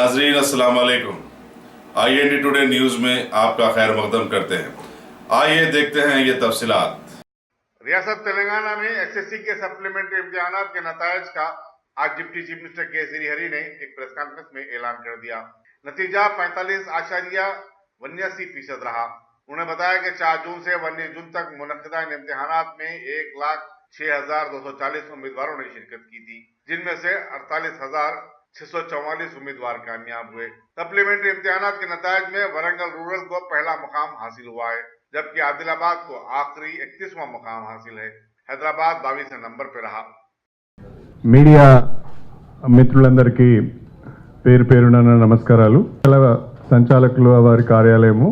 नाजरीन अस्सलाम वालेकुम। IND टुडे न्यूज में आपका खैर मकदम करते हैं। आइए देखते हैं ये तफसीलात। रियासत तेलंगाना में एसएससी के सप्लीमेंट्री इम्तिहानात के नतायज का आज डिप्टी चीफ मिनिस्टर के श्रीहरि ने एक प्रेस कॉन्फ्रेंस में ऐलान कर दिया। नतीजा 45.82% रहा। उन्होंने बताया कि 4 जून से 19 जून तक मुनक्किदा इन इम्तिहानात में 1,06,240 उम्मीदवारों ने शिरकत की थी, जिनमें से 48,644 उम्मीदवार कामयाब हुए। सप्लीमेंट्री इम्तिहानात के नतायज में वरंगल रूरल को पहला मुकाम हासिल हुआ है, जबकि आदिलाबाद को आखिरी 31वां मुकाम हासिल है। हैदराबाद 22वें नंबर पर रहा। మీడియా మిత్రులందరికీ పేరు పేరున నమస్కారాలు. సంచాలకుల వారి కార్యాలయము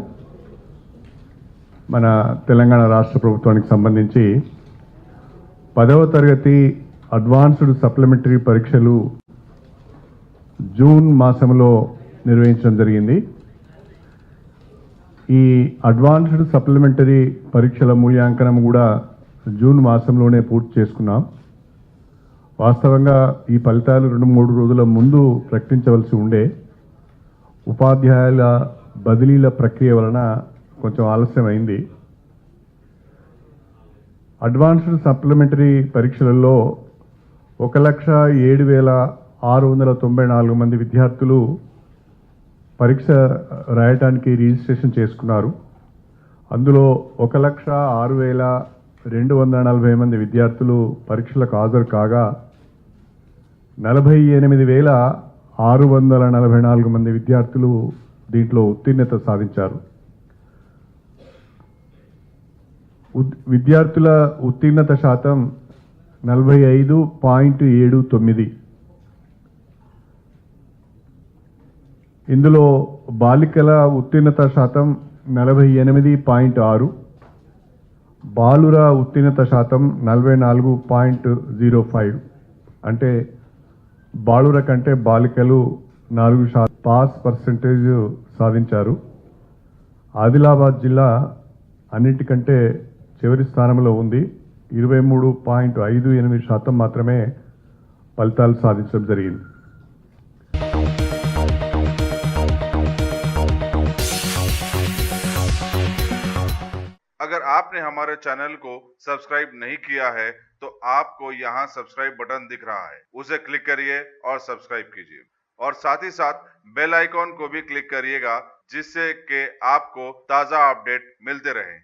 మన తెలంగాణ రాష్ట్ర ప్రభుత్వానికి సంబంధించి 10వ తరగతి అడ్వాన్స్డ్ సప్లిమెంటరీ పరీక్షలు జూన్ మాసంలో నిర్వహించడం జరిగింది. ఈ అడ్వాన్స్డ్ సప్లిమెంటరీ పరీక్షల మూల్యాంకనం కూడా జూన్ మాసంలోనే పూర్తి చేసుకున్నాం. వాస్తవంగా ఈ ఫలితాలు 2-3 రోజుల ముందు ప్రకటించవలసి ఉండే. ఉపాధ్యాయుల బదిలీల ప్రక్రియ వలన కొంచెం ఆలస్యమైంది. అడ్వాన్స్డ్ సప్లిమెంటరీ పరీక్షలలో 1,07,694 మంది విద్యార్థులు పరీక్ష రాయటానికి రిజిస్ట్రేషన్ చేసుకున్నారు. అందులో 1,06,240 మంది విద్యార్థులు పరీక్షలకు హాజరు కాగా 48,644 మంది విద్యార్థులు దీంట్లో ఉత్తీర్ణత సాధించారు. విద్యార్థుల ఉత్తీర్ణత శాతం 45.79. ఇందులో బాలికల ఉత్తీర్ణత శాతం 48.6, బాలుర ఉత్తీర్ణత శాతం 44.05. అంటే బాలుర కంటే బాలికలు 4% పాస్ పర్సెంటేజ్ సాధించారు. ఆదిలాబాద్ జిల్లా అన్నిటికంటే చివరి స్థానంలో ఉంది. 23.58% మాత్రమే ఫలితాలు సాధించడం జరిగింది. अगर आपने हमारे चैनल को सब्सक्राइब नहीं किया है तो आपको यहाँ सब्सक्राइब बटन दिख रहा है, उसे क्लिक करिए और सब्सक्राइब कीजिए और साथ ही साथ बेल आइकॉन को भी क्लिक करिएगा, जिससे कि आपको ताज़ा अपडेट मिलते रहें।